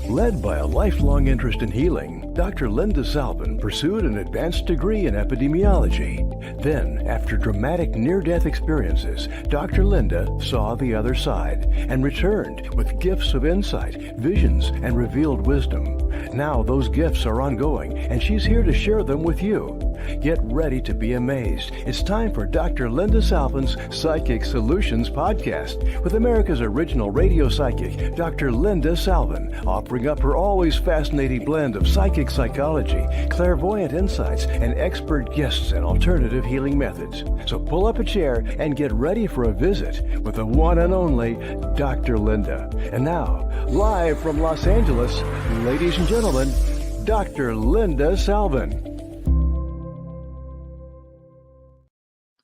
Led by a lifelong interest in healing, Dr. Linda Salvin pursued an advanced degree in epidemiology. Then, after dramatic near-death experiences, Dr. Linda saw the other side and returned with gifts of insight, visions, and revealed wisdom. Now those gifts are ongoing, and she's here to share them with you. Get ready to be amazed. It's time for Dr. Linda Salvin's Psychic Solutions podcast with America's original radio psychic, Dr. Linda Salvin, offering up her always fascinating blend of psychic psychology, clairvoyant insights, and expert guests and alternative healing methods. So pull up a chair and get ready for a visit with the one and only Dr. Linda. And now, live from Los Angeles, ladies and gentlemen, Dr. Linda Salvin.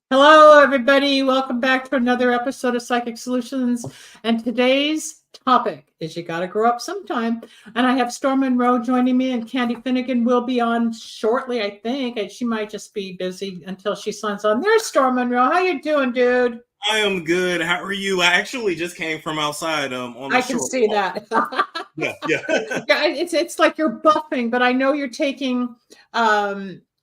Hello, everybody. Welcome back to another episode of Psychic Solutions. And today's topic is you got to grow up sometime. And I have Storm Monroe joining me, and Candy Finnigan will be on shortly, I think. And she might just be busy until she signs on. There's Storm Monroe. How you doing, dude? I am good. How are you? I actually just came from outside. I can see that. Yeah. It's like you're buffing, but I know you're taking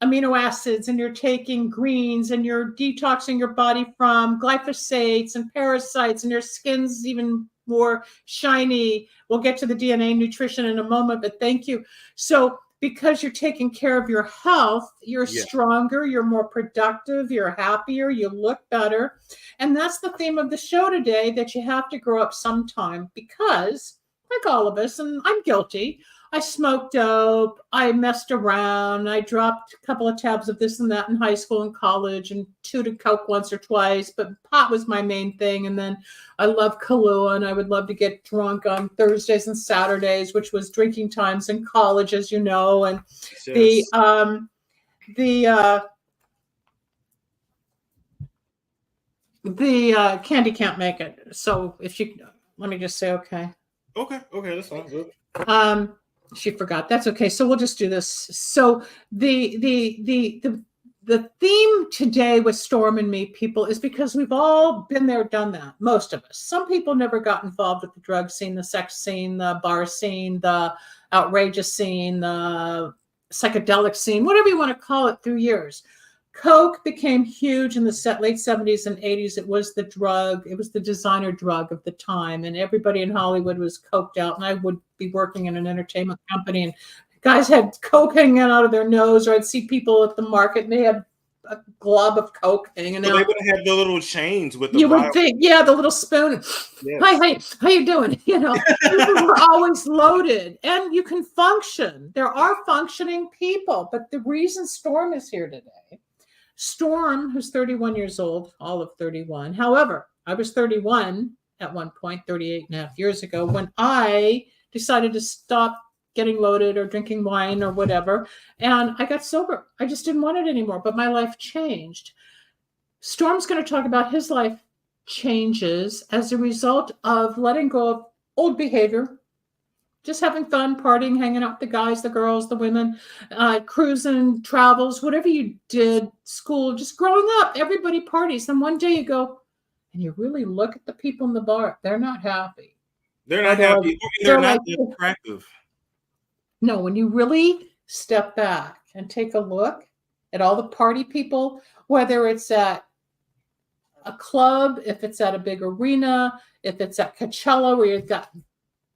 amino acids, and you're taking greens, and you're detoxing your body from glyphosates and parasites, and your skin's even more shiny. We'll get to the DNA nutrition in a moment, but thank you. So because you're taking care of your health, you're stronger, you're more productive, you're happier, you look better. And that's the theme of the show today, that you have to grow up sometime because, like all of us, and I'm guilty, I smoked dope, I messed around, I dropped a couple of tabs of this and that in high school and college, and chewed coke once or twice, but pot was my main thing. And then I love Kahlua, and I would love to get drunk on Thursdays and Saturdays, which was drinking times in college, as you know. And the Candy can't make it. So if you, let me just say, okay, that sounds good. She forgot. That's okay. So we'll just do this. So the theme today with Storm and me, people, is because we've all been there, done that. Most of us. Some people never got involved with the drug scene, the sex scene, the bar scene, the outrageous scene, the psychedelic scene, whatever you want to call it, through years. Coke became huge in the late 70s and 80s. It was the drug. It was the designer drug of the time. And everybody in Hollywood was coked out. And I would be working in an entertainment company, and guys had coke hanging out of their nose, or I'd see people at the market and they had a glob of coke hanging out. They would have the little chains with the You would think, the little spoon. Yes. Hi, how you doing? You know, people were always loaded, and you can function. There are functioning people, but the reason Storm is here today, Storm, who's 31 years old, all of 31. However, I was 31 at one point, 38 and a half years ago, when I decided to stop getting loaded or drinking wine or whatever. And I got sober. I just didn't want it anymore, but my life changed. Storm's going to talk about his life changes as a result of letting go of old behavior, just having fun, partying, hanging out with the guys, the girls, the women, cruising, travels, whatever you did, school, just growing up. Everybody parties. Then one day you go, and you really look at the people in the bar. They're not happy. They're not happy. They're not attractive. No, when you really step back and take a look at all the party people, whether it's at a club, if it's at a big arena, if it's at Coachella where you've got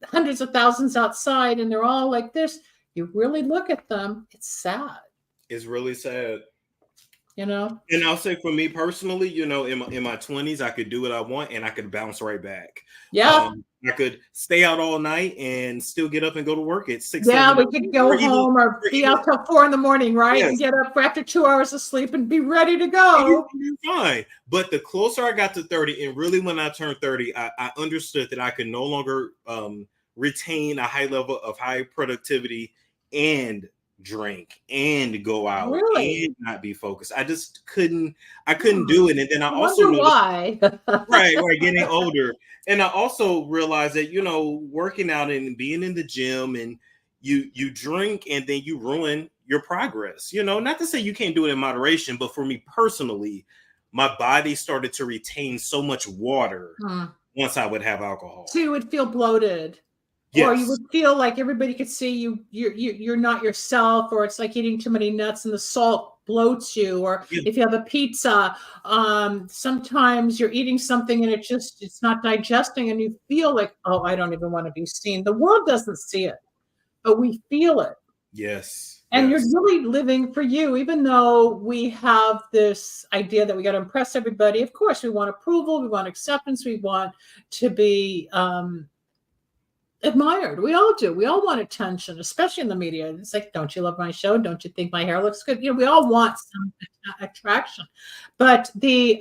hundreds of thousands outside and they're all like this, you really look at them, it's sad. It's really sad. You know? And I'll say for me personally, you know, in my 20s, I could do what I want and I could bounce right back. Yeah. I could stay out all night and still get up and go to work at 6. Yeah, we could go home or be out till 4 a.m, right? Yes. And get up after 2 hours of sleep and be ready to go. You're fine. But the closer I got to 30, and really when I turned 30, I understood that I could no longer retain a high level of high productivity and drink and go out and not be focused. I just couldn't do it. And then I also wonder why. right, getting older. And I also realized that, you know, working out and being in the gym, and you drink and then you ruin your progress. You know, not to say you can't do it in moderation, but for me personally, my body started to retain so much water once I would have alcohol. So you would feel bloated. Or you Yes. would feel like everybody could see you're not yourself, or it's like eating too many nuts and the salt bloats you. Or Yeah. if you have a pizza, sometimes you're eating something and it's not digesting, and you feel like, oh, I don't even want to be seen. The world doesn't see it, but we feel it. Yes. And you're Yes. really living for you, even though we have this idea that we got to impress everybody. Of course, we want approval, we want acceptance, we want to be admired. We all do. We all want attention, especially in the media. It's like, don't you love my show? Don't you think my hair looks good? We all want some attraction. But the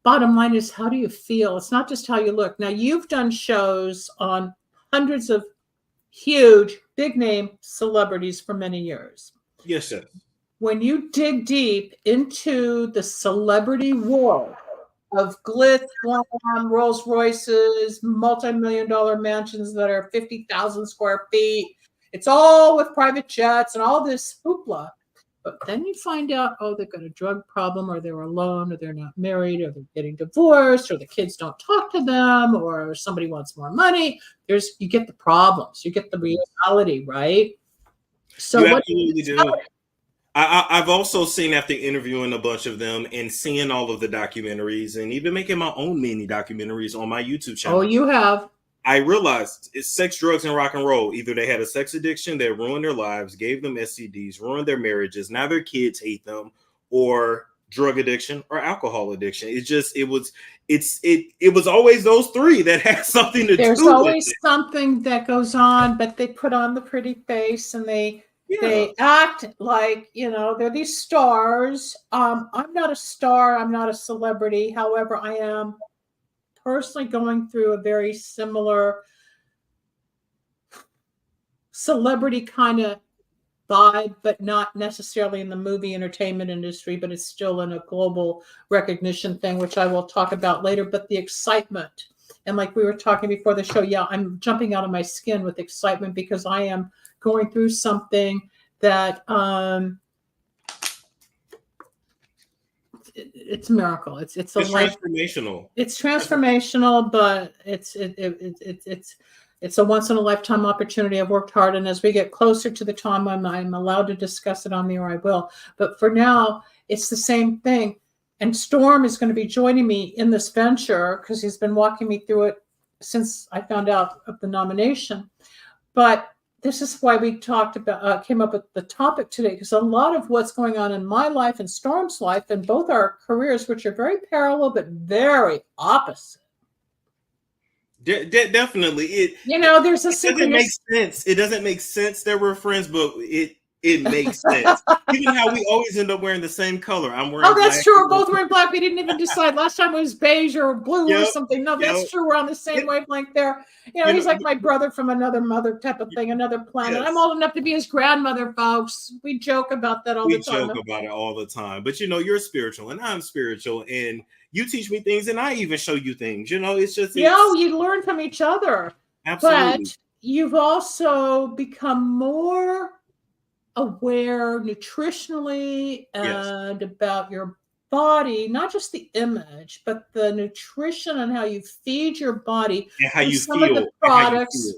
bottom line is, how do you feel? It's not just how you look. Now, you've done shows on hundreds of huge, big name celebrities for many years. Yes, sir. When you dig deep into the celebrity world of glitz, glam, Rolls Royces, multi-million-dollar mansions that are 50,000 square feet, it's all with private jets and all this hoopla. But then you find out, oh, they've got a drug problem, or they're alone, or they're not married, or they're getting divorced, or the kids don't talk to them, or somebody wants more money. You get the problems, you get the reality, right? So you absolutely do. I've also seen, after interviewing a bunch of them and seeing all of the documentaries and even making my own mini documentaries on my YouTube channel. Oh, you have. I realized it's sex, drugs, and rock and roll. Either they had a sex addiction that ruined their lives, gave them STDs, ruined their marriages. Now their kids hate them, or drug addiction or alcohol addiction. It was always those three that had something to do with it. There's always something that goes on, but they put on the pretty face and they act like, they're these stars. I'm not a star. I'm not a celebrity. However, I am personally going through a very similar celebrity kind of vibe, but not necessarily in the movie entertainment industry, but it's still in a global recognition thing, which I will talk about later. But the excitement, and like we were talking before the show, I'm jumping out of my skin with excitement because I am going through something that it's a miracle. It's transformational. It's transformational, but it's a once in a lifetime opportunity. I've worked hard, and as we get closer to the time I'm allowed to discuss it on the air, I will. But for now, it's the same thing. And Storm is going to be joining me in this venture because he's been walking me through it since I found out of the nomination. But this is why we came up with the topic today, because a lot of what's going on in my life and Storm's life, and both our careers, which are very parallel but very opposite. Definitely. There's a synchronicity. It doesn't make sense. It doesn't make sense that we're friends, but it makes sense. Even how we always end up wearing the same color. I'm wearing black. That's true. We're both wearing black. We didn't even decide. Last time it was beige or blue or something. No, that's true. We're on the same wavelength there. He's like my brother from another mother type of thing, another planet. Yes. I'm old enough to be his grandmother, folks. We joke about that all the time. We joke about it all the time. But you're spiritual and I'm spiritual, and you teach me things and I even show you things. It's just you learn from each other. Absolutely. But you've also become more aware nutritionally and about your body, not just the image, but the nutrition and how you feed your body. And how you some feel. Of the products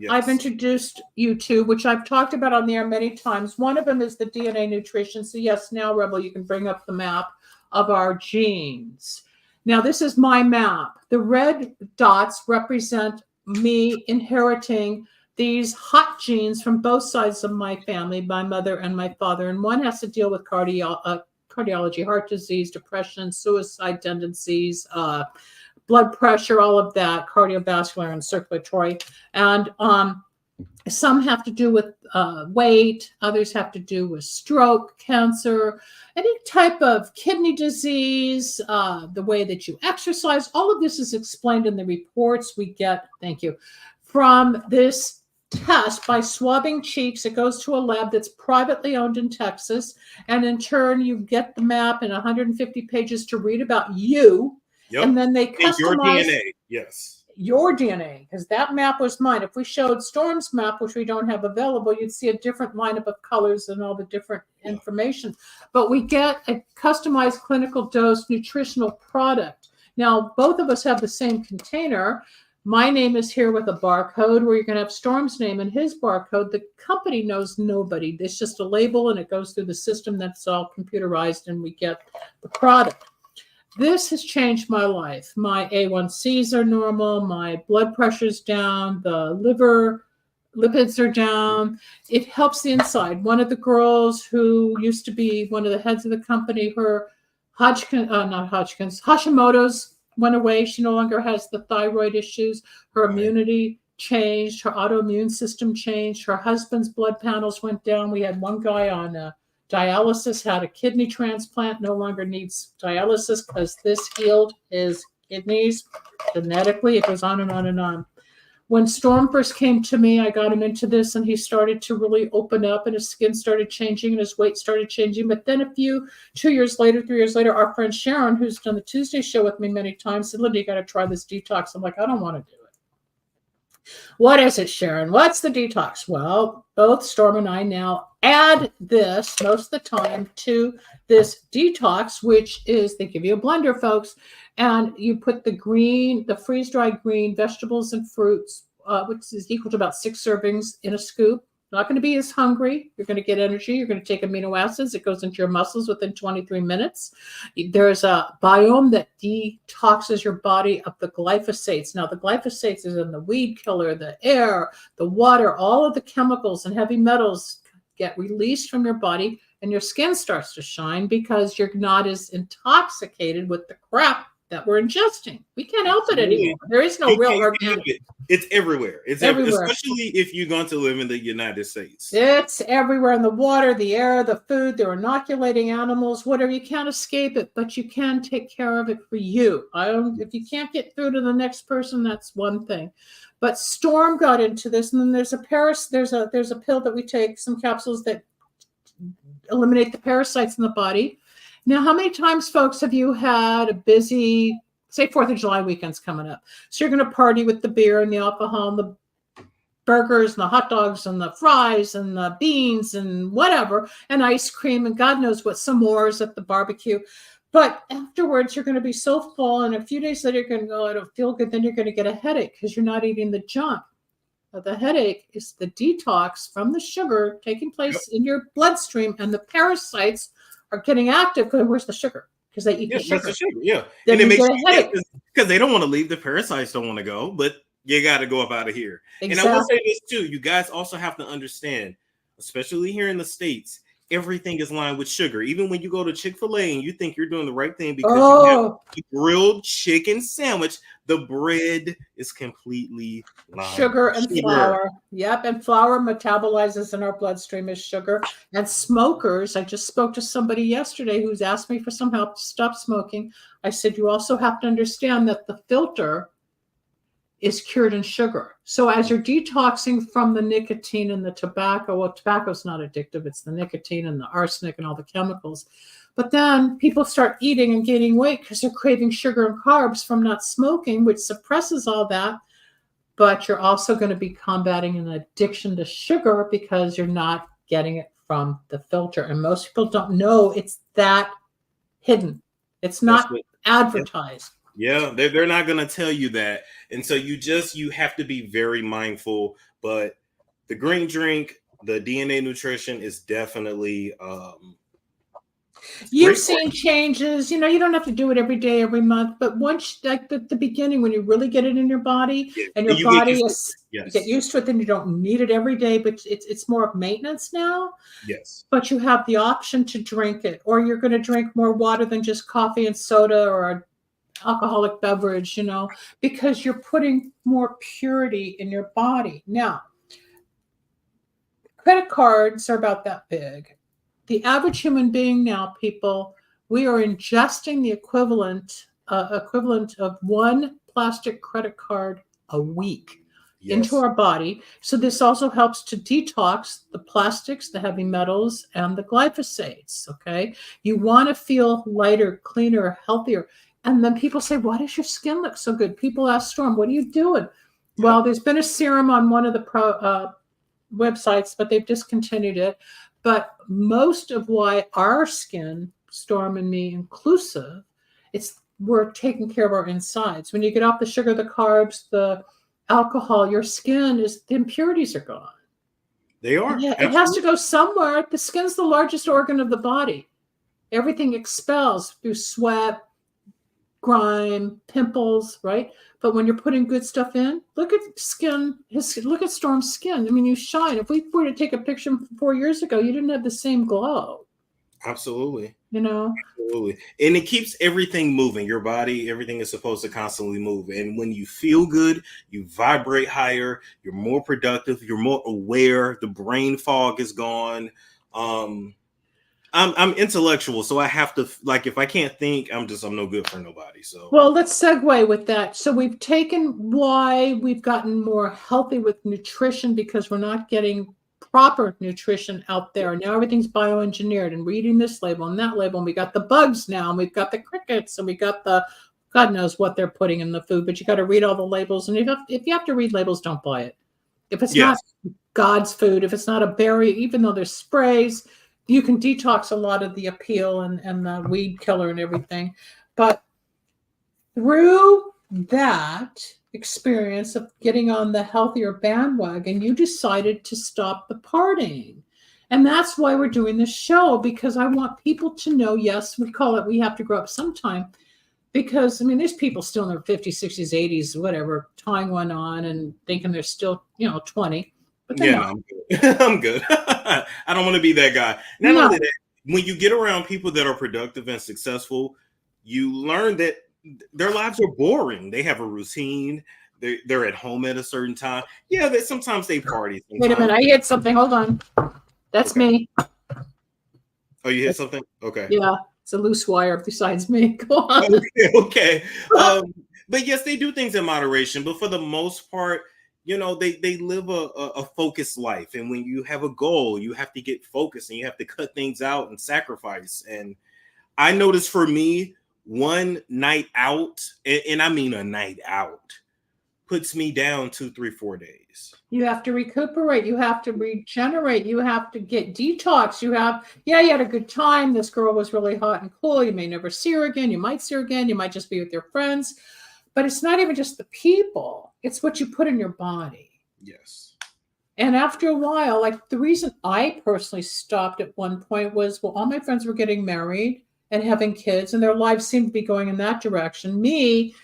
Yes. I've introduced you to, which I've talked about on the air many times. One of them is the DNA nutrition. So yes, now Rebel, you can bring up the map of our genes. Now this is my map. The red dots represent me inheriting these hot genes from both sides of my family, my mother and my father. And one has to deal with cardiology, heart disease, depression, suicide tendencies, blood pressure, all of that, cardiovascular and circulatory. And some have to do with weight. Others have to do with stroke, cancer, any type of kidney disease, the way that you exercise. All of this is explained in the reports we get. Thank you. From this test by swabbing cheeks. It goes to a lab that's privately owned in Texas. And in turn, you get the map in 150 pages to read about you. Yep. And then they customize your DNA. Yes. Your DNA, because that map was mine. If we showed Storm's map, which we don't have available, you'd see a different lineup of colors and all the different information. But we get a customized clinical dose nutritional product. Now, both of us have the same container. My name is here with a barcode where you're going to have Storm's name and his barcode. The company knows nobody. It's just a label and it goes through the system that's all computerized and we get the product. This has changed my life. My A1Cs are normal. My blood pressure's down. The liver lipids are down. It helps the inside. One of the girls who used to be one of the heads of the company, her Hashimoto's went away. She no longer has the thyroid issues. Her immunity changed. Her autoimmune system changed. Her husband's blood panels went down. We had one guy on dialysis, had a kidney transplant, no longer needs dialysis because this healed his kidneys genetically. It goes on and on and on. When Storm first came to me, I got him into this and he started to really open up and his skin started changing and his weight started changing. But then 2 years later, 3 years later, our friend Sharon, who's done the Tuesday show with me many times, said, Linda, you got to try this detox. I'm like, I don't want to do it. What is it, Sharon? What's the detox? Well, both Storm and I now add this most of the time to this detox, which is they give you a blender, folks, and you put the freeze-dried green vegetables and fruits, which is equal to about 6 servings in a scoop. Not going to be as hungry. You're going to get energy. You're going to take amino acids. It goes into your muscles within 23 minutes. There's a biome that detoxes your body of the glyphosates. Now, the glyphosates is in the weed killer, the air, the water, all of the chemicals and heavy metals get released from your body and your skin starts to shine because you're not as intoxicated with the crap that we're ingesting. We can't help it anymore. There is no real organic. It's everywhere. It's everywhere, especially if you're going to live in the United States. It's everywhere in the water, the air, the food. They're inoculating animals, whatever. You can't escape it, but you can take care of it for you. If you can't get through to the next person, that's one thing. But Storm got into this, and then there's a pill that we take, some capsules that eliminate the parasites in the body. Now, how many times, folks, have you had a busy, say, 4th of July weekend's coming up? So you're going to party with the beer and the alcohol and the burgers and the hot dogs and the fries and the beans and whatever, and ice cream and God knows what, s'mores at the barbecue. But afterwards, you're going to be so full, and a few days later, you're going to go, I don't feel good. Then you're going to get a headache because you're not eating the junk. The headache is the detox from the sugar taking place in your bloodstream, and the parasites are getting active because where's the sugar? Because they eat the sugar. Yeah. Then and it you makes get a headache. because they don't want to leave. The parasites don't want to go, but you got to go up out of here. Exactly. And I will say this too. You guys also have to understand, especially here in the States, everything is lined with sugar. Even when you go to Chick-fil-A and you think you're doing the right thing because you have a grilled chicken sandwich, the bread is completely lined sugar and flour. Yep, and flour metabolizes in our bloodstream as sugar. And smokers, I just spoke to somebody yesterday who's asked me for some help to stop smoking. I said, you also have to understand that the filter is cured in sugar. So as you're detoxing from the nicotine and the tobacco, well, tobacco's not addictive. It's the nicotine and the arsenic and all the chemicals. But then people start eating and gaining weight because they're craving sugar and carbs from not smoking, which suppresses all that. But you're also going to be combating an addiction to sugar because you're not getting it from the filter. And most people don't know it's that hidden. It's not advertised. Yeah, they're not going to tell you that. And so you have to be very mindful. But the green drink, the DNA nutrition is definitely you've seen changes. You don't have to do it every day, every month. But once, like at the beginning, when you really get it in your body and your body you get used to it, then you don't need it every day. But it's more of maintenance now. Yes. But you have the option to drink it, or you're going to drink more water than just coffee and soda or a alcoholic beverage, because you're putting more purity in your body. Now, credit cards are about that big. The average human being now, people, we are ingesting the equivalent of one plastic credit card a week into our body. So this also helps to detox the plastics, the heavy metals, and the glyphosates. Okay, you want to feel lighter, cleaner, healthier. And then people say, why does your skin look so good? People ask Storm, what are you doing? Yeah. Well, there's been a serum on one of the websites, but they've discontinued it. But most of why our skin, Storm and me inclusive, it's we're taking care of our insides. When you get off the sugar, the carbs, the alcohol, your skin the impurities are gone. They are. Yeah, Absolutely. it has to go somewhere. The skin's the largest organ of the body. Everything expels through sweat, grime, pimples, right? But when you're putting good stuff in, look at skin. Look at Storm's skin. I mean, you shine. If we were to take a picture from 4 years ago, you didn't have the same glow. Absolutely. Absolutely. And it keeps everything moving. Your body, everything is supposed to constantly move. And when you feel good, you vibrate higher, you're more productive, you're more aware, the brain fog is gone. I'm intellectual, so I have to, like, if I can't think, I'm no good for nobody. So well, let's segue with that. So we've taken why we've gotten more healthy with nutrition, because we're not getting proper nutrition out there. Now everything's bioengineered, and reading this label and that label, and we got the bugs now, and we've got the crickets, and we got the God knows what they're putting in the food, but you got to read all the labels. And if you have to read labels, don't buy it. If it's not God's food, if it's not a berry, even though there's sprays, you can detox a lot of the appeal and the weed killer and everything. But through that experience of getting on the healthier bandwagon, you decided to stop the partying. And that's why we're doing this show, because I want people to know, yes, we call it We Have to Grow Up Sometime. Because, I mean, there's people still in their 50s, 60s, 80s, whatever, tying one on and thinking they're still, 20. But they're not. No, I'm good. I don't want to be that guy. Not only that, when you get around people that are productive and successful, you learn that their lives are boring. They have a routine. They're at home at a certain time. Yeah, that sometimes they party. Sometimes. Wait a minute, I hit something. Hold on. That's me. Oh, you hit something? Okay. Yeah, it's a loose wire besides me. Go on. Okay. But yes, they do things in moderation. But for the most part, they live a focused life. And when you have a goal, you have to get focused and you have to cut things out and sacrifice. And I noticed for me, one night out, and I mean a night out, puts me down 2, 3, 4 days. You have to recuperate. You have to regenerate. You have to get detox. You had a good time. This girl was really hot and cool. You may never see her again. You might see her again. You might just be with your friends. But it's not even just the people. It's what you put in your body. Yes. And after a while, like the reason I personally stopped at one point was, well, all my friends were getting married and having kids, and their lives seemed to be going in that direction. Me,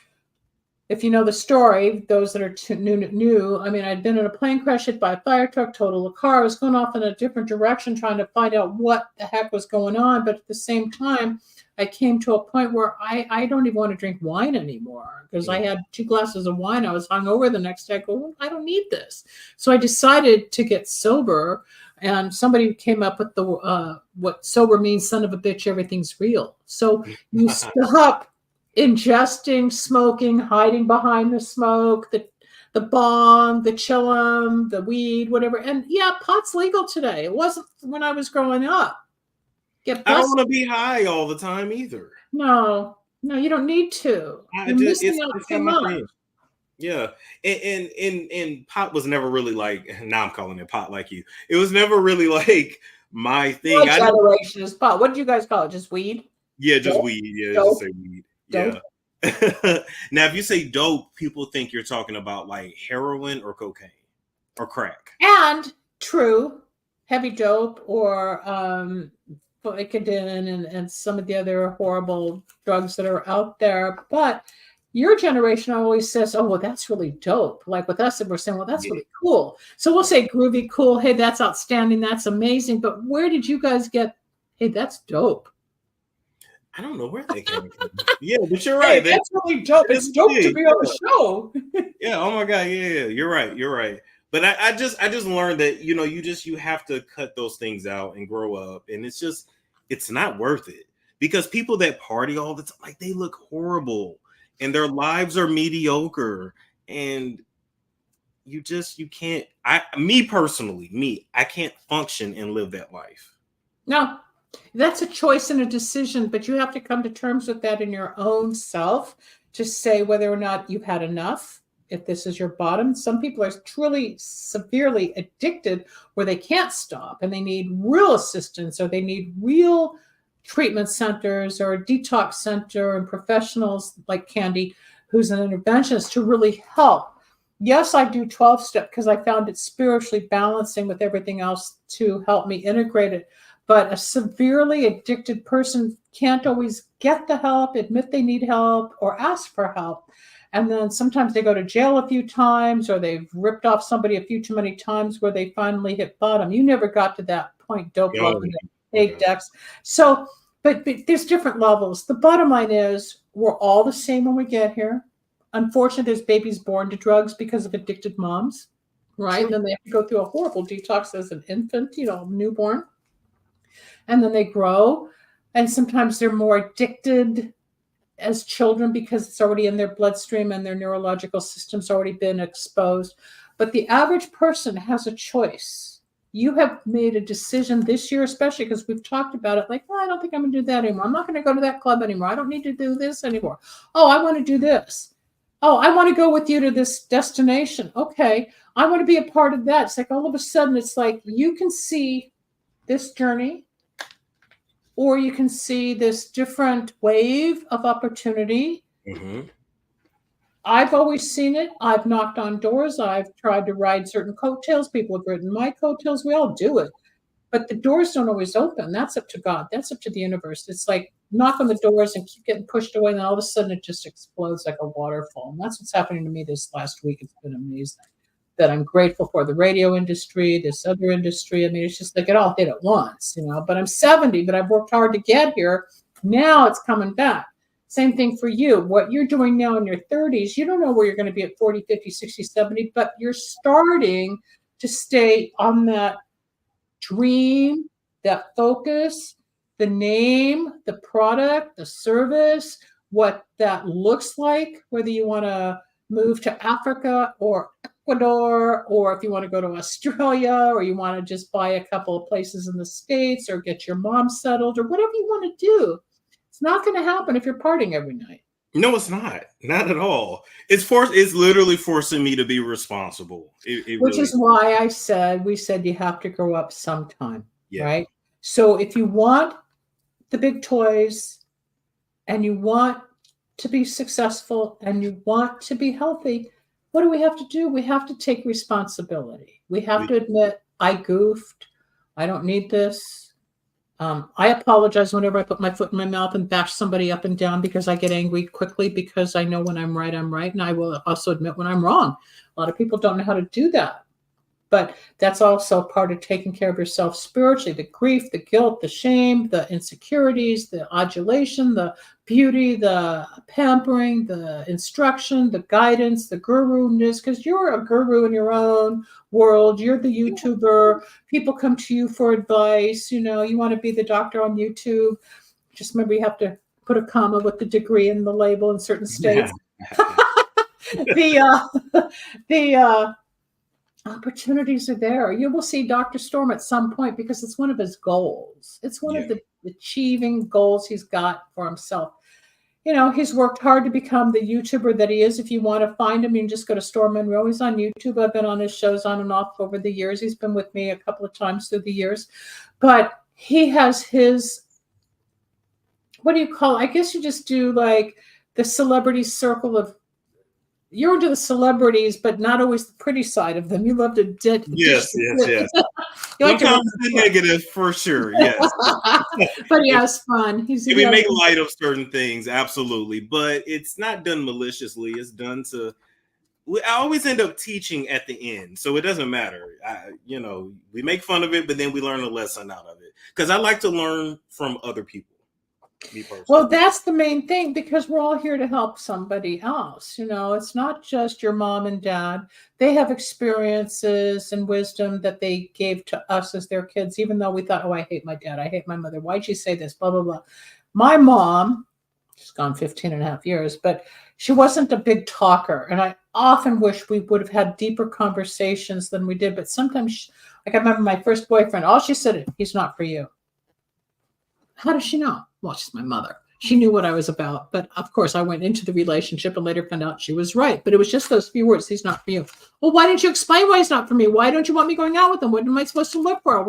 if you know the story, those that are new, I mean, I'd been in a plane crash, hit by a fire truck, totaled a car. I was going off in a different direction, trying to find out what the heck was going on. But at the same time, I came to a point where I don't even want to drink wine anymore, because I had 2 glasses of wine. I was hungover the next day. I go, well, I don't need this. So I decided to get sober, and somebody came up with the what sober means, son of a bitch, everything's real. So you stop ingesting, smoking, hiding behind the smoke, the bong, the chillum, the weed, whatever. And yeah, pot's legal today. It wasn't when I was growing up. I don't want to be high all the time either. No, you don't need to. You're missing out so much. Yeah, and pot was never really like. Now I'm calling it pot like you. It was never really like my thing. What generation is pot? What did you guys call it? Just weed? Yeah, just weed. Yeah, just say weed. Dope. Yeah. Now, if you say dope, people think you're talking about like heroin or cocaine or crack. And true, heavy dope or Vicodin and some of the other horrible drugs that are out there. But your generation always says, oh, well, that's really dope. Like with us, we're saying, well, that's really cool. So we'll say groovy, cool. Hey, that's outstanding. That's amazing. But where did you guys get, hey, that's dope? I don't know where they came from. Yeah, but you're right. Hey, that's really dope. It's dope to be on the show. Yeah. Oh my God. Yeah. You're right. But I just learned that, you have to cut those things out and grow up. And it's not worth it, because people that party all the time, like, they look horrible and their lives are mediocre. And you can't, me personally, I can't function and live that life. No, that's a choice and a decision, but you have to come to terms with that in your own self to say whether or not you've had enough. If this is your bottom, some people are truly severely addicted where they can't stop and they need real assistance, or they need real treatment centers or a detox center and professionals like Candy, who's an interventionist, to really help. Yes, I do 12-step because I found it spiritually balancing with everything else to help me integrate it. But a severely addicted person can't always get the help, admit they need help, or ask for help. And then sometimes they go to jail a few times, or they've ripped off somebody a few too many times where they finally hit bottom. You never got to that point, dope loving, fake Dex. So, but there's different levels. The bottom line is we're all the same when we get here. Unfortunately, there's babies born to drugs because of addicted moms, right? And then they have to go through a horrible detox as an infant, newborn. And then they grow. And sometimes they're more addicted as children because it's already in their bloodstream and their neurological system's already been exposed. But the average person has a choice. You have made a decision this year, especially because we've talked about it, like, I don't think I'm going to do that anymore. I'm not going to go to that club anymore. I don't need to do this anymore. Oh, I want to do this. Oh, I want to go with you to this destination. Okay, I want to be a part of that. It's like all of a sudden, it's like you can see this journey, or you can see this different wave of opportunity. Mm-hmm. I've always seen it. I've knocked on doors. I've tried to ride certain coattails. People have ridden my coattails. We all do it. But the doors don't always open. That's up to God. That's up to the universe. It's like knock on the doors and keep getting pushed away, and all of a sudden it just explodes like a waterfall. And that's what's happening to me this last week. It's been amazing. That I'm grateful for the radio industry, this other industry. I mean, it's just like it all hit at once, But I'm 70, but I've worked hard to get here. Now it's coming back. Same thing for you. What you're doing now in your 30s, you don't know where you're going to be at 40, 50, 60, 70, but you're starting to stay on that dream, that focus, the name, the product, the service, what that looks like, whether you want to move to Africa or Ecuador, or if you want to go to Australia, or you want to just buy a couple of places in the States, or get your mom settled, or whatever you want to do. It's not going to happen if you're partying every night. No, it's not. Not at all. It's literally forcing me to be responsible. Which really is why we said you have to grow up sometime, right? So if you want the big toys and you want to be successful and you want to be healthy, what do we have to do? We have to take responsibility. We have to admit, I goofed. I don't need this. I apologize whenever I put my foot in my mouth and bash somebody up and down because I get angry quickly because I know when I'm right, I'm right. And I will also admit when I'm wrong. A lot of people don't know how to do that. But that's also part of taking care of yourself spiritually. The grief, the guilt, the shame, the insecurities, the adulation, the beauty, the pampering, the instruction, the guidance, the guru-ness, because you're a guru in your own world. You're the YouTuber. People come to you for advice. You want to be the doctor on YouTube. Just remember you have to put a comma with the degree in the label in certain states. The opportunities are there. You will see Dr. Storm at some point because it's one of his goals. It's one of the achieving goals he's got for himself. He's worked hard to become the YouTuber that he is. If you want to find him, you can just go to Storm Monroe. He's on YouTube. I've been on his shows on and off over the years. He's been with me a couple of times through the years. But he has his, what do you call it? I guess you just do like the celebrity circle of, you're into the celebrities, but not always the pretty side of them. You love to yes. Sometimes the negative for sure, yes. But he has fun. We make light of certain things, absolutely, but it's not done maliciously. It's done to. I always end up teaching at the end, so it doesn't matter. We make fun of it, but then we learn a lesson out of it because I like to learn from other people. Well, that's the main thing because we're all here to help somebody else. It's not just your mom and dad. They have experiences and wisdom that they gave to us as their kids, even though we thought, oh, I hate my dad. I hate my mother. Why'd you say this? Blah, blah, blah. My mom, she's gone 15 and a half years, but she wasn't a big talker. And I often wish we would have had deeper conversations than we did. But sometimes, I remember my first boyfriend, all she said, he's not for you. How does she know? Well, she's my mother. She knew what I was about. But of course, I went into the relationship and later found out she was right. But it was just those few words. He's not for you. Well, why didn't you explain why he's not for me? Why don't you want me going out with him? What am I supposed to look for?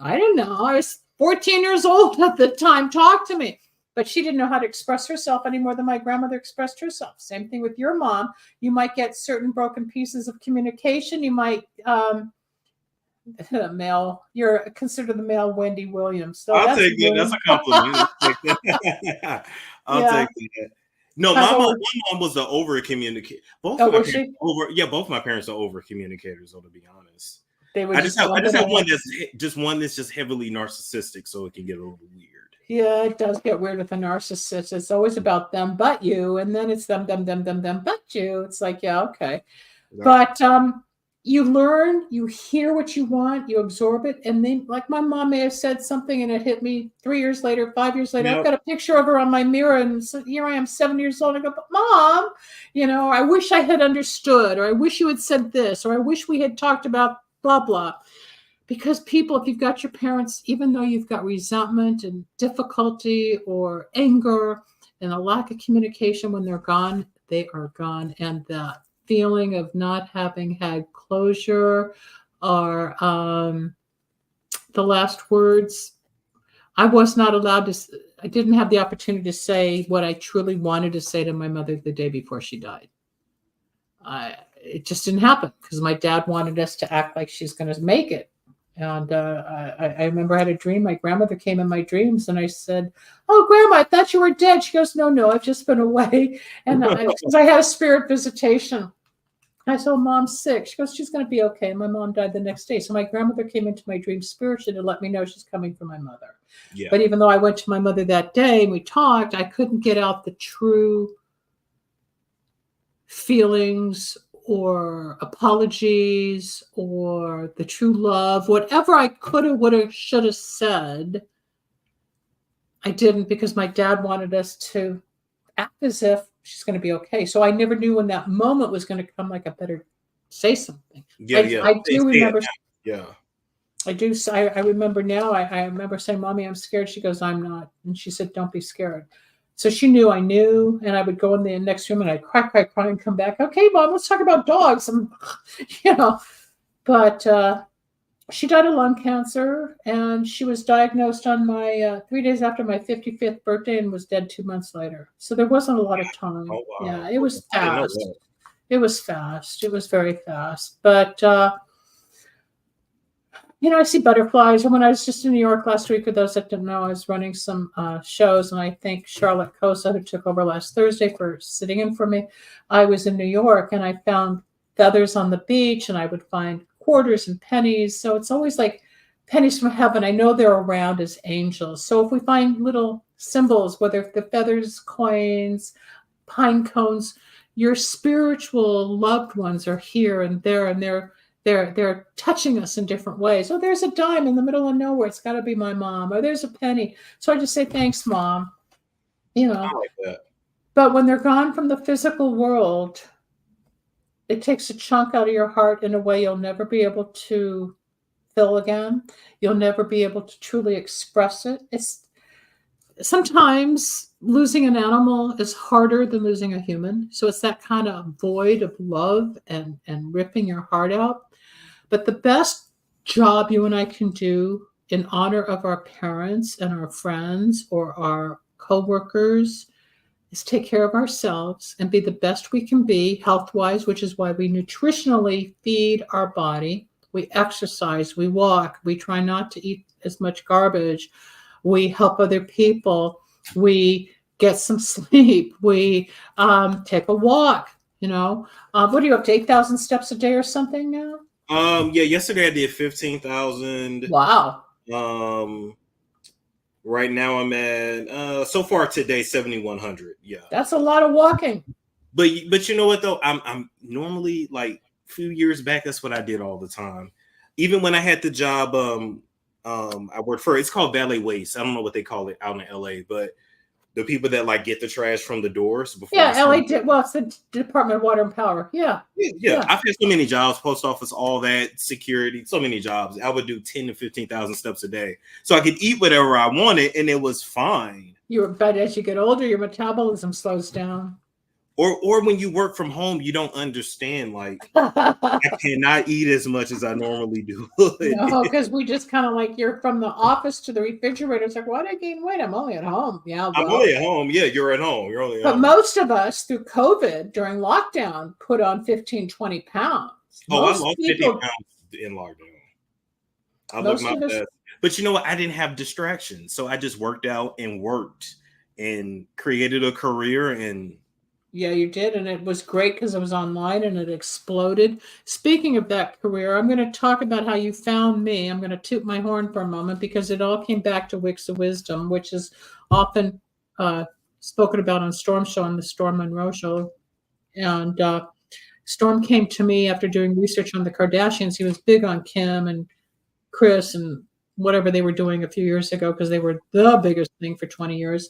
I didn't know. I was 14 years old at the time, talk to me. But she didn't know how to express herself any more than my grandmother expressed herself. Same thing with your mom. You might get certain broken pieces of communication. You might, male, you're considered the male Wendy Williams. So I'll that's take it. That's a compliment. I'll take that. I'll yeah. take that. No, my mom was the over communicator. Both my parents are over communicators, though, to be honest. I just have one that's just heavily narcissistic, so it can get a little weird. Yeah, it does get weird with a narcissist. It's always about them but you, and then it's them but you. It's like, yeah, okay. Yeah. But you learn, you hear what you want, you absorb it, and then, like, my mom may have said something and it hit me 3 years later, 5 years later. Yep. I've got a picture of her on my mirror, and so here I am, 7 years old. I go, but Mom, I wish I had understood, or I wish you had said this, or I wish we had talked about blah, blah. Because people, if you've got your parents, even though you've got resentment and difficulty or anger and a lack of communication, when they're gone, they are gone. And the feeling of not having had closure or the last words, I was not allowed to, I didn't have the opportunity to say what I truly wanted to say to my mother the day before she died. It just didn't happen because my dad wanted us to act like she's going to make it. And I remember I had a dream. My grandmother came in my dreams, and I said, "Oh, Grandma, I thought you were dead." She goes, "No, I've just been away." And because I had a spirit visitation, I said, "Mom's sick." She goes, "She's going to be okay." And my mom died the next day. So my grandmother came into my dream spiritually to let me know she's coming for my mother. Yeah. But even though I went to my mother that day and we talked, I couldn't get out the true feelings or apologies or the true love, whatever I could have, would have, should have said. I didn't, because my dad wanted us to act as if she's going to be okay. So I never knew when that moment was going to come, like I better say something. I do remember. Yeah. I do. I remember now. I remember saying, "Mommy, I'm scared." She goes, "I'm not." And she said, "Don't be scared." So she knew I knew, and I would go in the next room and I'd cry and come back. "Okay, Mom, let's talk about dogs." And, but she died of lung cancer, and she was diagnosed on my 3 days after my 55th birthday and was dead 2 months later. So there wasn't a lot of time. Oh, wow. Yeah, it was fast. It was fast. It was very fast. But, I see butterflies. And when I was just in New York last week, for those that didn't know, I was running some shows, and I thank Charlotte Cosa, who took over last Thursday, for sitting in for me. I was in New York, and I found feathers on the beach, and I would find quarters and pennies. So it's always like pennies from heaven. I know they're around as angels. So if we find little symbols, whether the feathers, coins, pine cones, your spiritual loved ones are here and there, and they're touching us in different ways. Oh, there's a dime in the middle of nowhere. It's got to be my mom. Or there's a penny. So I just say, "Thanks, Mom." I like that. But when they're gone from the physical world, it takes a chunk out of your heart in a way you'll never be able to fill again. You'll never be able to truly express it. It's sometimes losing an animal is harder than losing a human. So it's that kind of void of love and ripping your heart out. But the best job you and I can do in honor of our parents and our friends or our coworkers is take care of ourselves and be the best we can be health-wise, which is why we nutritionally feed our body. We exercise, we walk, we try not to eat as much garbage. We help other people. We get some sleep. We take a walk. What are you up to? 8,000 steps a day or something now? Yeah. Yesterday I did 15,000. Wow. Right now I'm at so far today 7,100. Yeah. That's a lot of walking. But you know what though? I'm normally, like, a few years back, that's what I did all the time. Even when I had the job. I worked for, it's called Valet Waste. I don't know what they call it out in LA, but the people that, like, get the trash from the doors before. Yeah, LA did. Well, it's the Department of Water and Power. Yeah. I've had so many jobs, post office, all that, security, so many jobs. I would do 10 to 15,000 steps a day, so I could eat whatever I wanted, and it was fine. But as you get older, your metabolism slows down. Or when you work from home, you don't understand. Like, I cannot eat as much as I normally do. No, because we just kind of like, you're from the office to the refrigerator. It's like, why did I gain weight? I'm only at home. Yeah, I'm well, only at home. Yeah, you're at home. You're only at but home. most of us through COVID during lockdown put on 15, 20 pounds. Oh, I Most lost 50 people, pounds in lockdown. I look most my of us, best. But you know what? I didn't have distractions. So I just worked out and worked and created a career. And yeah, you did. And it was great because it was online and it exploded. Speaking of that career, I'm going to talk about how you found me. I'm going to toot my horn for a moment because it all came back to Wicks of Wisdom, which is often spoken about on Storm Show and the Storm Monroe Show. And Storm came to me after doing research on the Kardashians. He was big on Kim and Chris and whatever they were doing a few years ago because they were the biggest thing for 20 years.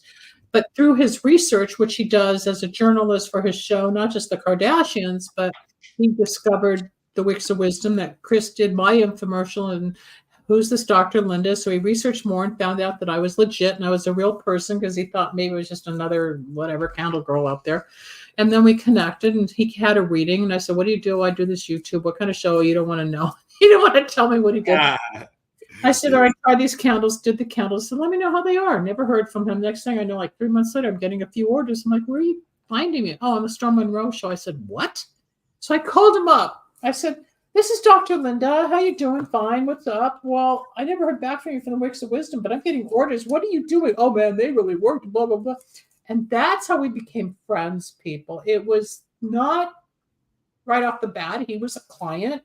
But through his research, which he does as a journalist for his show, not just the Kardashians, but he discovered the Wicks of Wisdom that Chris did my infomercial and who's this Dr. Linda? So he researched more and found out that I was legit and I was a real person because he thought maybe it was just another whatever candle girl out there. And then we connected and he had a reading. And I said, what do you do? I do this YouTube. What kind of show? You don't want to know. You don't want to tell me what he did. I said, all right, try these candles, did the candles. So let me know how they are. Never heard from him. Next thing I know, like 3 months later, I'm getting a few orders. I'm like, where are you finding me? Oh, on the Storm Monroe show. I said, what? So I called him up. I said, this is Dr. Linda. How you doing? Fine. What's up? Well, I never heard back from you from the Wicks of Wisdom, but I'm getting orders. What are you doing? Oh, man, they really worked, blah, blah, blah. And that's how we became friends, people. It was not right off the bat. He was a client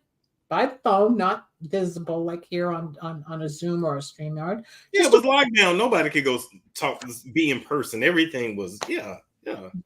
by phone, not visible like here on a Zoom or a StreamYard. Yeah, it was lockdown. Nobody could go talk, be in person. Everything was, yeah. And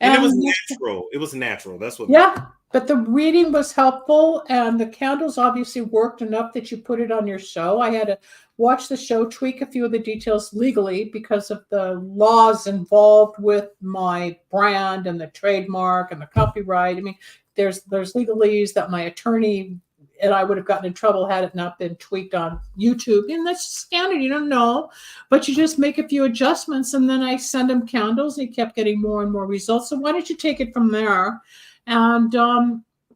it was natural. It was natural. That's what. Yeah, but the reading was helpful, and the candles obviously worked enough that you put it on your show. I had to watch the show, tweak a few of the details legally because of the laws involved with my brand and the trademark and the copyright. I mean, there's legalese that my attorney and I would have gotten in trouble had it not been tweaked on YouTube. And that's standard. You don't know, but you just make a few adjustments. And then I send him candles. And he kept getting more and more results. So why don't you take it from there? And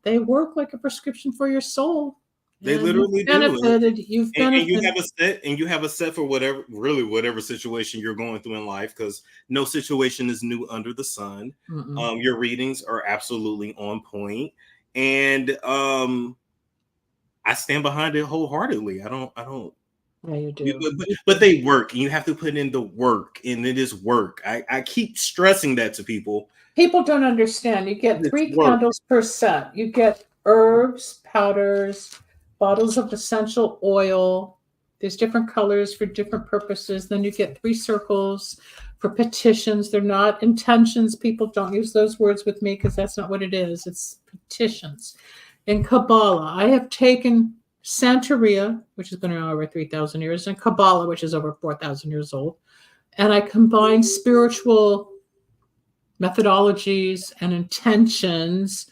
they work like a prescription for your soul. They literally benefited. do. You've benefited. And you have a set for whatever situation you're going through in life, because no situation is new under the sun. Your readings are absolutely on point. And I stand behind it wholeheartedly. I don't. Yeah, you do. But they work, and you have to put in the work, and it is work. I keep stressing that to people. People don't understand. You get 3 candles per set. You get herbs, powders, bottles of essential oil. There's different colors for different purposes. Then you get 3 circles for petitions. They're not intentions. People don't use those words with me because that's not what it is. It's petitions. In Kabbalah, I have taken Santeria, which has been around over 3,000 years, and Kabbalah, which is over 4,000 years old, and I combine spiritual methodologies and intentions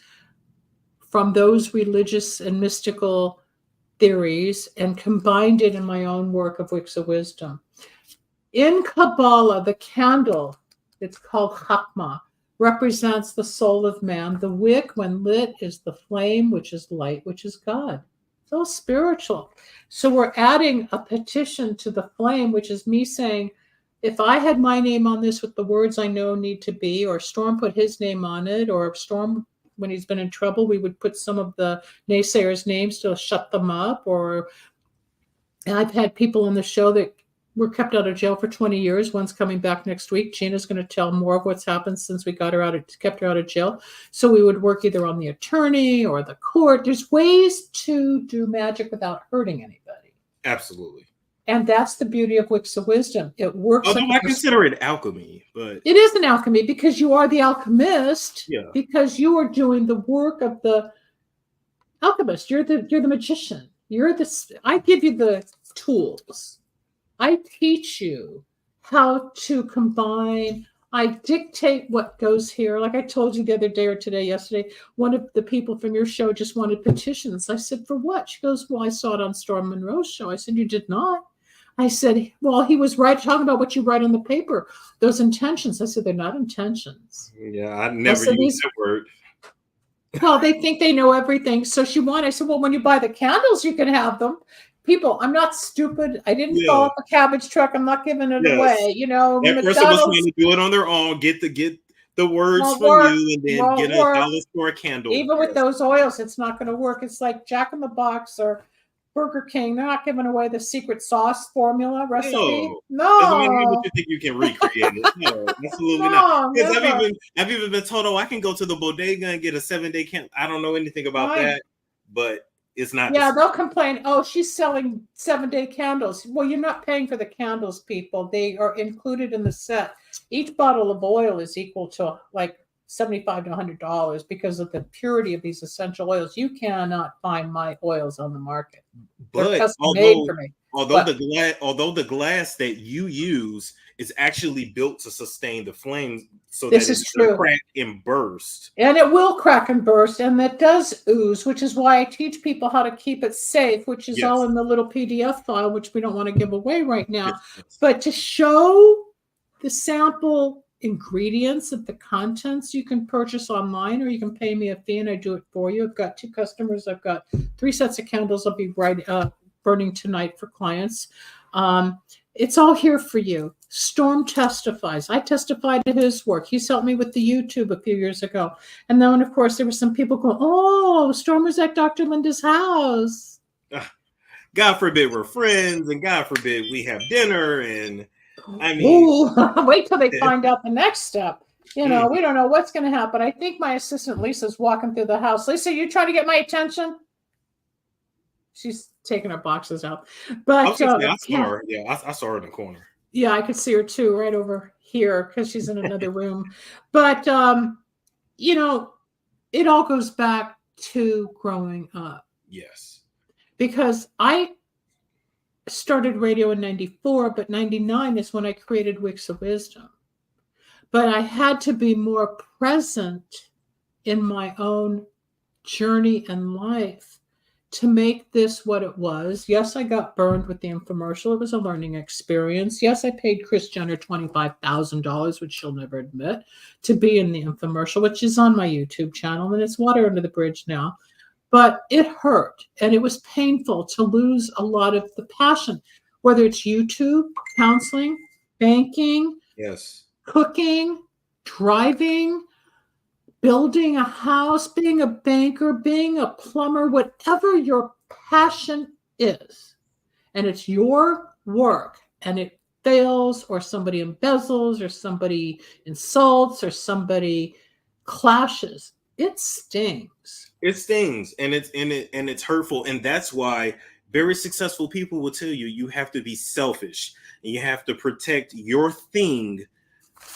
from those religious and mystical theories and combined it in my own work of Wicks of Wisdom. In Kabbalah, the candle, it's called Chakma, represents the soul of man. The wick, when lit, is the flame, which is light, which is God. It's all spiritual. So we're adding a petition to the flame, which is me saying, if I had my name on this with the words I know need to be, or Storm put his name on it, or Storm, when he's been in trouble, we would put some of the naysayers' names to shut them up. And I've had people on the show that were kept out of jail for 20 years. One's coming back next week. Gina's going to tell more of what's happened since we kept her out of jail. So we would work either on the attorney or the court. There's ways to do magic without hurting anybody. Absolutely. And that's the beauty of Wicks of Wisdom. It works. Although I consider it alchemy, but it is an alchemy because you are the alchemist. Yeah. Because you are doing the work of the alchemist. You're the magician. I give you the tools. I teach you how to combine. I dictate what goes here. Like I told you the other day or yesterday, one of the people from your show just wanted petitions. I said, for what? She goes, well, I saw it on Storm Monroe's show. I said, you did not. I said, well, he was right talking about what you write on the paper, those intentions. I said, they're not intentions. Yeah, I I never said, used that word. well, they think they know everything. So she won. I said, well, when you buy the candles, you can have them. People, I'm not stupid. I didn't fall Yeah. off a cabbage truck. I'm not giving it Yes. away. You know, That person was trying McDonald's to do it on their own, get the words won't from work. you, and then Won't get a work. dollar store candle. Even with Yes. those oils, it's not going to work. It's like Jack in the Box or Burger King. They're not giving away the secret sauce formula recipe. No. Doesn't matter how much No. you think you can recreate it. No, absolutely not. No, Because never. I've even been told, oh, I can go to the bodega and get a 7-day candle. I don't know anything about Fine. that, but it's not. Yeah, they'll complain, oh, she's selling 7-day candles. Well, you're not paying for the candles, people. They are included in the set. Each bottle of oil is equal to like $75 to $100 because of the purity of these essential oils. You cannot find my oils on the market. They're But custom made for me. although the glass that you use is actually built to sustain the flames, so This that is it doesn't true. crack and burst. And it will crack and burst, and that does ooze, which is why I teach people how to keep it safe, which is all in the little PDF file, which we don't want to give away right now. Yes. But to show the sample ingredients of the contents, you can purchase online or you can pay me a fee and I do it for you. I've got 2 customers. I've got 3 sets of candles I'll be burning tonight for clients. It's all here for you. Storm testifies. I testify to his work. He's helped me with the YouTube a few years ago. And then, of course, there were some people going, oh, Storm was at Dr. Linda's house. God forbid we're friends, and God forbid we have dinner. And I mean, ooh, wait till they find out the next step. You know, we don't know what's going to happen. I think my assistant Lisa's walking through the house. Lisa, you trying to get my attention? She's taking her boxes out. But I saw her. Yeah, I saw her in the corner. Yeah, I could see her too, right over here because she's in another room. But you know, it all goes back to growing up. Yes. Because I started radio in 94, but 99 is when I created Wicks of Wisdom. But I had to be more present in my own journey and life to make this what it was. Yes, I got burned with the infomercial. It was a learning experience. Yes, I paid Kris Jenner $25,000, which she'll never admit, to be in the infomercial, which is on my YouTube channel, and it's water under the bridge now. But it hurt, and it was painful to lose a lot of the passion, whether it's YouTube, counseling, banking, yes, cooking, driving, building a house, being a banker, being a plumber, whatever your passion is, and it's your work, and it fails, or somebody embezzles, or somebody insults, or somebody clashes, it stings. It stings, and it's hurtful, and that's why very successful people will tell you you have to be selfish and you have to protect your thing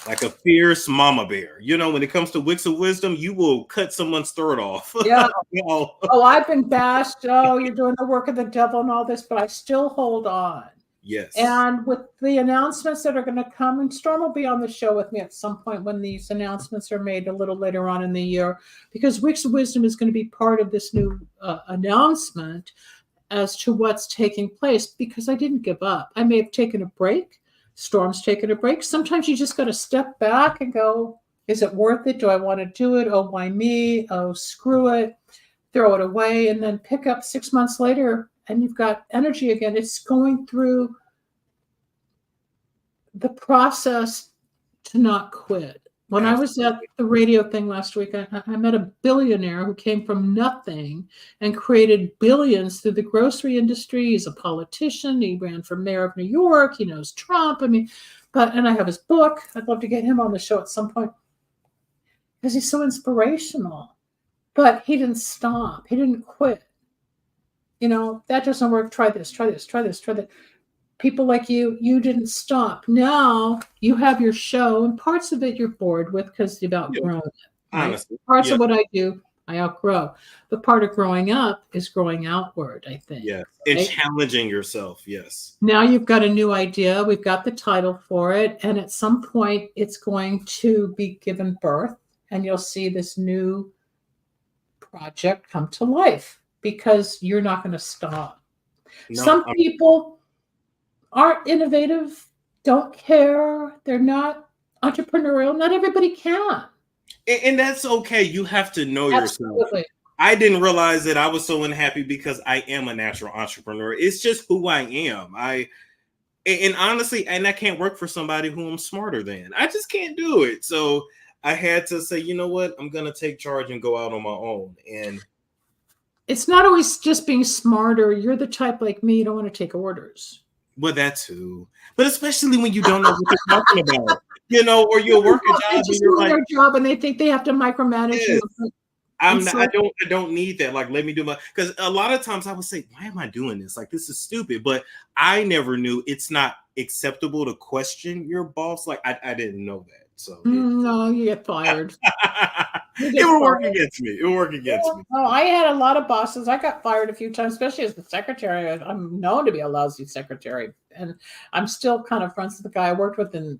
like a fierce mama bear. You know, when it comes to Wicks of Wisdom, you will cut someone's throat off. Yeah. You know? Oh, I've been bashed. Oh, you're doing the work of the devil and all this, but I still hold on. Yes. And with the announcements that are going to come, and Storm will be on the show with me at some point when these announcements are made a little later on in the year, because Wicks of Wisdom is going to be part of this new announcement as to what's taking place, because I didn't give up. I may have taken a break. Storm's taken a break. Sometimes you just got to step back and go, is it worth it? Do I want to do it? Oh, why me? Oh, screw it. Throw it away, and then pick up 6 months later and you've got energy again. It's going through the process to not quit. When I was at the radio thing last week, I met a billionaire who came from nothing and created billions through the grocery industry. He's a politician. He ran for mayor of New York. He knows Trump. I mean, and I have his book. I'd love to get him on the show at some point because he's so inspirational. But he didn't stop. He didn't quit. You know, that doesn't work. Try this, try this, try this, try that. People like you didn't stop. Now you have your show, and parts of it you're bored with because you've outgrown it. Right? Honestly. Parts of what I do, I outgrow. But part of growing up is growing outward, I think. Yeah. Right? And challenging yourself. Yes. Now you've got a new idea. We've got the title for it. And at some point it's going to be given birth, and you'll see this new project come to life because you're not going to stop. No, Some people aren't innovative, don't care, they're not entrepreneurial. Not everybody can. And that's okay. You have to know yourself. Absolutely. I didn't realize that I was so unhappy because I am a natural entrepreneur. It's just who I am. And honestly, and I can't work for somebody who I'm smarter than. I just can't do it. So I had to say, you know what? I'm going to take charge and go out on my own. And it's not always just being smarter. You're the type like me, you don't want to take orders. well, that too. But especially when you don't know what you're talking about, or you'll work a job and you're like, their job and they think they have to micromanage you. I don't need that. Like, let me do because a lot of times I would say, why am I doing this? Like, this is stupid. But I never knew it's not acceptable to question your boss. Like, I didn't know that. So no, you get fired. It will work against me. It will work against me. Oh, I had a lot of bosses. I got fired a few times, especially as the secretary. I'm known to be a lousy secretary. And I'm still kind of friends with the guy I worked with in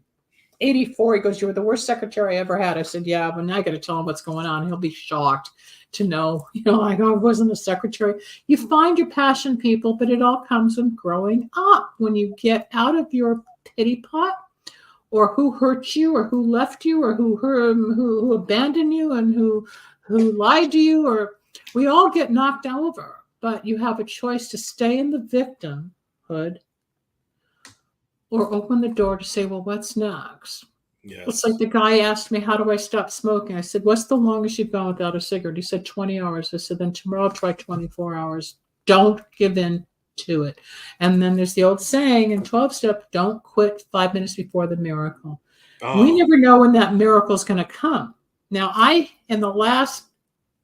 84. He goes, "You were the worst secretary I ever had." I said, "Yeah, but now I got to tell him what's going on. He'll be shocked to know, like, I wasn't a secretary." You find your passion, people, but it all comes from growing up. When you get out of your pity pot, or who hurt you, or who left you, or who abandoned you, and who lied to you, or we all get knocked over. But you have a choice to stay in the victimhood or open the door to say, well, what's next? Yes. It's like the guy asked me, how do I stop smoking? I said, what's the longest you've gone without a cigarette? He said, 20 hours. I said, then tomorrow I'll try 24 hours. Don't give in to it. And then there's the old saying in 12-step, don't quit 5 minutes before the miracle. Oh. We never know when that miracle is going to come. Now, I, in the last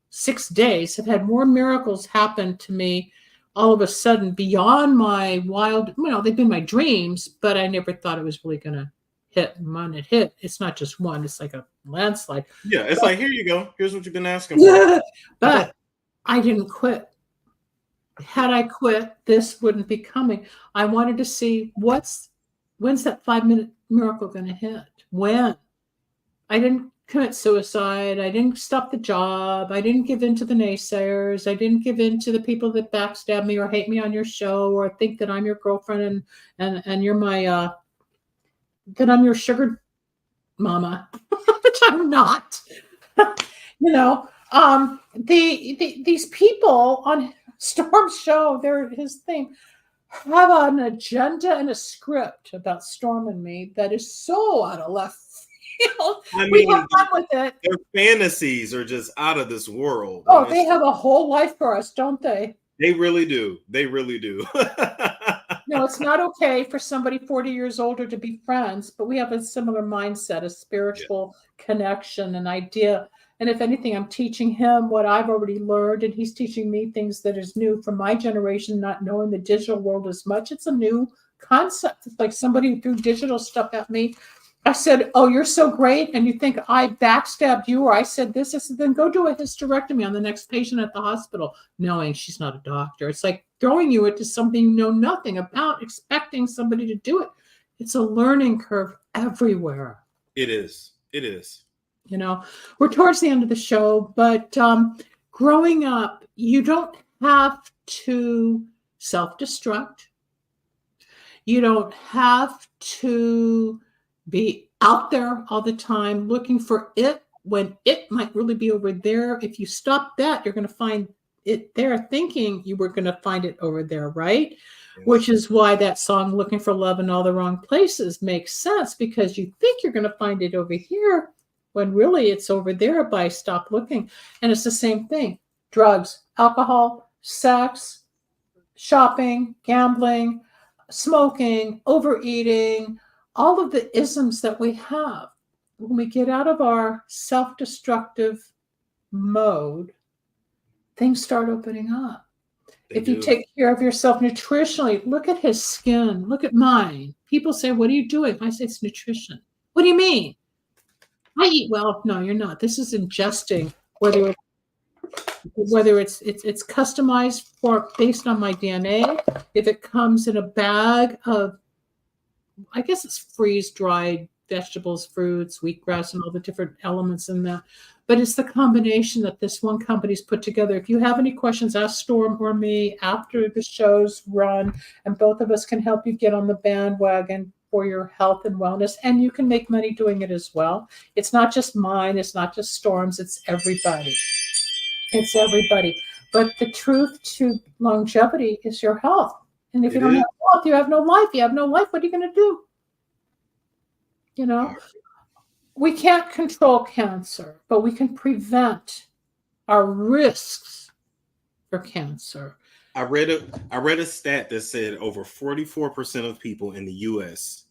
6 days, have had more miracles happen to me all of a sudden beyond my wild, they've been my dreams, but I never thought it was really going to hit. And when it hit, it's not just one, it's like a landslide. Yeah, it's like, here you go. Here's what you've been asking for. But I didn't quit. Had I quit, this wouldn't be coming. I wanted to see when's that 5-minute miracle going to hit? When? I didn't commit suicide. I didn't stop the job. I didn't give in to the naysayers. I didn't give in to the people that backstab me or hate me on your show or think that I'm your girlfriend and you're my that I'm your sugar mama, which I'm not. These people on Storm's show, his thing, have an agenda and a script about Storm and me that is so out of left field. We have fun with it. Their fantasies are just out of this world. Oh, they have a whole life for us, don't they? They really do. They really do. No, it's not okay for somebody 40 years older to be friends, but we have a similar mindset, a spiritual connection, an idea. And if anything, I'm teaching him what I've already learned, and he's teaching me things that is new from my generation, not knowing the digital world as much. It's a new concept. It's like somebody threw digital stuff at me. I said, oh, you're so great. And you think I backstabbed you, or I said this. I said, then go do a hysterectomy on the next patient at the hospital, knowing she's not a doctor. It's like throwing you into something you know nothing about, expecting somebody to do it. It's a learning curve everywhere. It is. It is. We're towards the end of the show, but growing up, you don't have to self-destruct. You don't have to be out there all the time looking for it when it might really be over there. If you stop that, you're going to find it there, thinking you were going to find it over there, right? Yes. Which is why that song, Looking for Love in All the Wrong Places, makes sense, because you think you're going to find it over here when really it's over there by stop looking. And it's the same thing. Drugs, alcohol, sex, shopping, gambling, smoking, overeating, all of the isms that we have. When we get out of our self-destructive mode, things start opening up. If you take care of yourself nutritionally, look at his skin, look at mine. People say, what are you doing? I say, it's nutrition. What do you mean? I eat well. No, you're not. This is ingesting, whether it's customized for based on my DNA. If it comes in a bag of, I guess it's freeze-dried vegetables, fruits, wheatgrass, and all the different elements in that. but it's the combination that this one company's put together. If you have any questions, ask Storm or me after the show's run, and both of us can help you get on the bandwagon for your health and wellness. And you can make money doing it as well. It's not just mine. It's not just Storm's. It's everybody. It's everybody. But the truth to longevity is your health. And if you don't have health, you have no life. You have no life. What are you going to do? You know, we can't control cancer, but we can prevent our risks for cancer. I read a stat that said over 44% of people in the U.S.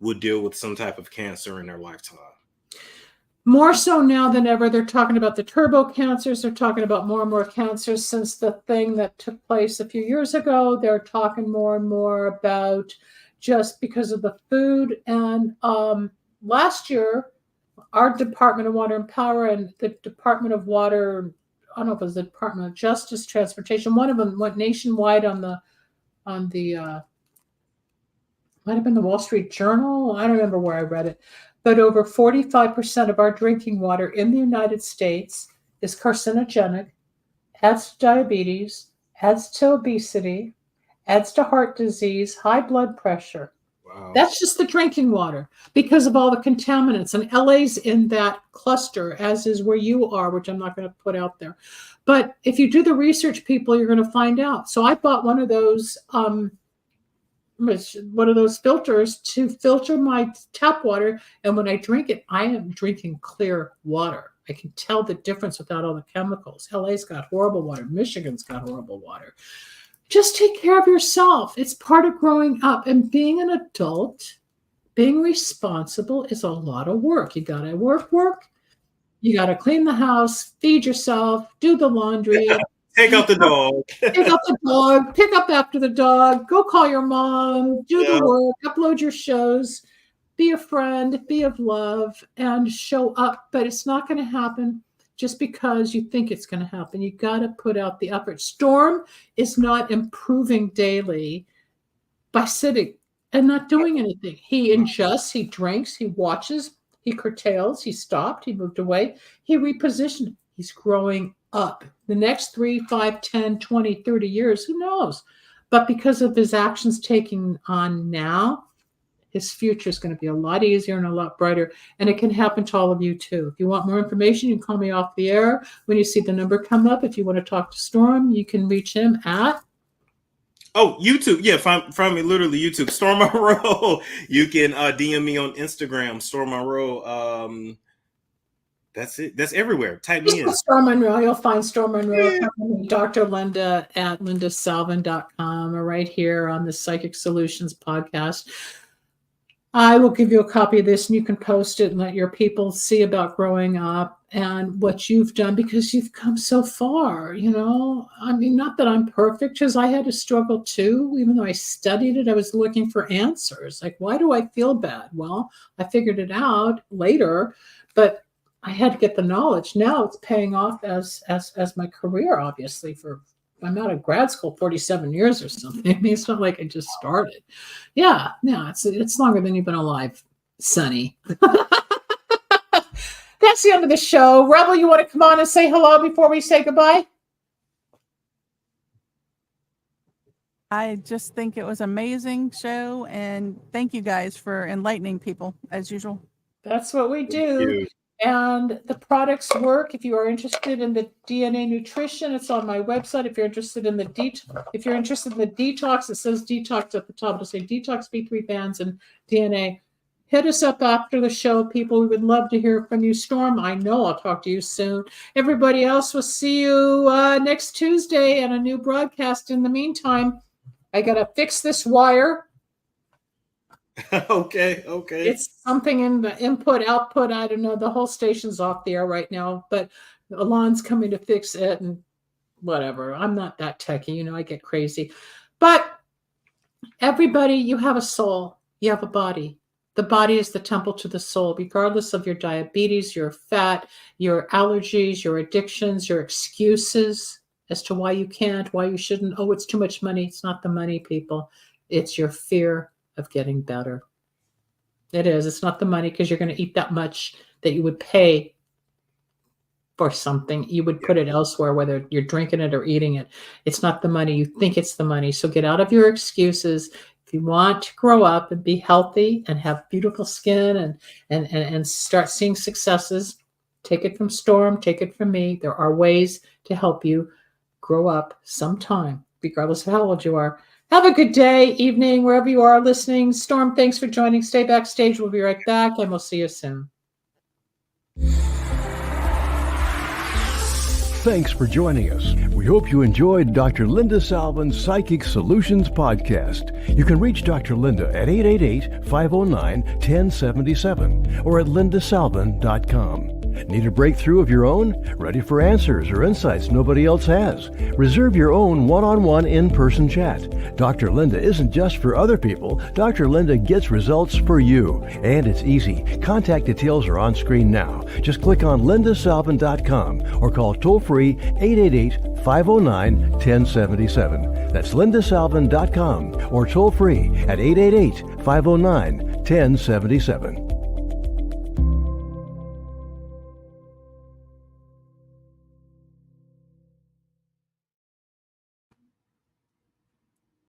would deal with some type of cancer in their lifetime. More so now than ever. They're talking about the turbo cancers. They're talking about more and more cancers since the thing that took place a few years ago. They're talking more and more about just because of the food. And last year, our Department of Water and Power and the Department of Water, I don't know if it was the Department of Justice, Transportation, one of them went nationwide on the might have been the Wall Street Journal. I don't remember where I read it. But over 45% of our drinking water in the United States is carcinogenic, adds to diabetes, adds to obesity, adds to heart disease, high blood pressure. Wow. That's just the drinking water because of all the contaminants. And LA's in that cluster, as is where you are, which I'm not going to put out there. But if you do the research, people, you're going to find out. So I bought one of those filters to filter my tap water, and when I drink it, I am drinking clear water. I can tell the difference without all the chemicals. LA's got horrible water. Michigan's got horrible water. Just take care of yourself. It's part of growing up, and being an adult, being responsible is a lot of work. You got to work. You got to clean the house, feed yourself, do the laundry. Take out the dog. Pick up the dog. Pick up after the dog. Go call your mom. Do the work. Upload your shows. Be a friend. Be of love. And show up. But it's not going to happen just because you think it's going to happen. You got to put out the effort. Storm is not improving daily by sitting and not doing anything. He ingests. He drinks. He watches. He curtails. He stopped. He moved away. He repositioned. He's growing up. The next 3, 5, 10, 20, 30 years, who knows? But because of his actions taking on now, his future is going to be a lot easier and a lot brighter. And it can happen to all of you too. If you want more information, you can call me off the air. When you see the number come up, if you want to talk to Storm, you can reach him at YouTube. Yeah, find me literally YouTube. Storm Monroe. You can DM me on Instagram, Storm Monroe. That's it. That's everywhere. Type me in. Storm Monroe. You'll find Storm Monroe. Yeah. Dr. Linda at lindasalvin.com or right here on the Psychic Solutions podcast. I will give you a copy of this and you can post it and let your people see about growing up and what you've done because you've come so far, you know. I mean, not that I'm perfect because I had to struggle too. Even though I studied it, I was looking for answers. Like, why do I feel bad? Well, I figured it out later, but I had to get the knowledge. Now it's paying off as my career, obviously. I'm out of grad school 47 years or something. I mean, it's not like I just started. Yeah, it's longer than you've been alive, Sonny. That's the end of the show. Rebel, you want to come on and say hello before we say goodbye? I just think it was an amazing show, and thank you guys for enlightening people as usual. That's what we do. And the products work. If you are interested in the DNA nutrition, it's on my website. If you're interested in the detox, it says detox at the top. It'll say detox, B3 bands, and DNA. Hit us up after the show, people. We would love to hear from you. Storm, I know I'll talk to you soon. Everybody else, we'll see you next Tuesday and a new broadcast. In the meantime, I got to fix this wire. Okay. It's something in the input, output. I don't know. The whole station's off the air right now, but Alon's coming to fix it and whatever. I'm not that techie. You know, I get crazy. But everybody, you have a soul. You have a body. The body is the temple to the soul, regardless of your diabetes, your fat, your allergies, your addictions, your excuses as to why you can't, why you shouldn't. Oh, it's too much money. It's not the money, people. It's your fear of getting better. It is. It's not the money because you're going to eat that much that you would pay for something, you would put it elsewhere, whether you're drinking it or eating it. It's not the money. You think it's the money. So get out of your excuses. If you want to grow up and be healthy and have beautiful skin and start seeing successes, take it from Storm, take it from me. There are ways to help you grow up sometime, regardless of how old you are. Have a good day, evening, wherever you are listening. Storm, thanks for joining. Stay backstage. We'll be right back, and we'll see you soon. Thanks for joining us. We hope you enjoyed Dr. Linda Salvin's Psychic Solutions podcast. You can reach Dr. Linda at 888-509-1077 or at lindasalvin.com. Need a breakthrough of your own? Ready for answers or insights nobody else has? Reserve your own one-on-one in-person chat. Dr. Linda isn't just for other people. Dr. Linda gets results for you. And it's easy. Contact details are on screen now. Just click on lindasalvin.com or call toll-free 888-509-1077. That's lindasalvin.com or toll-free at 888-509-1077.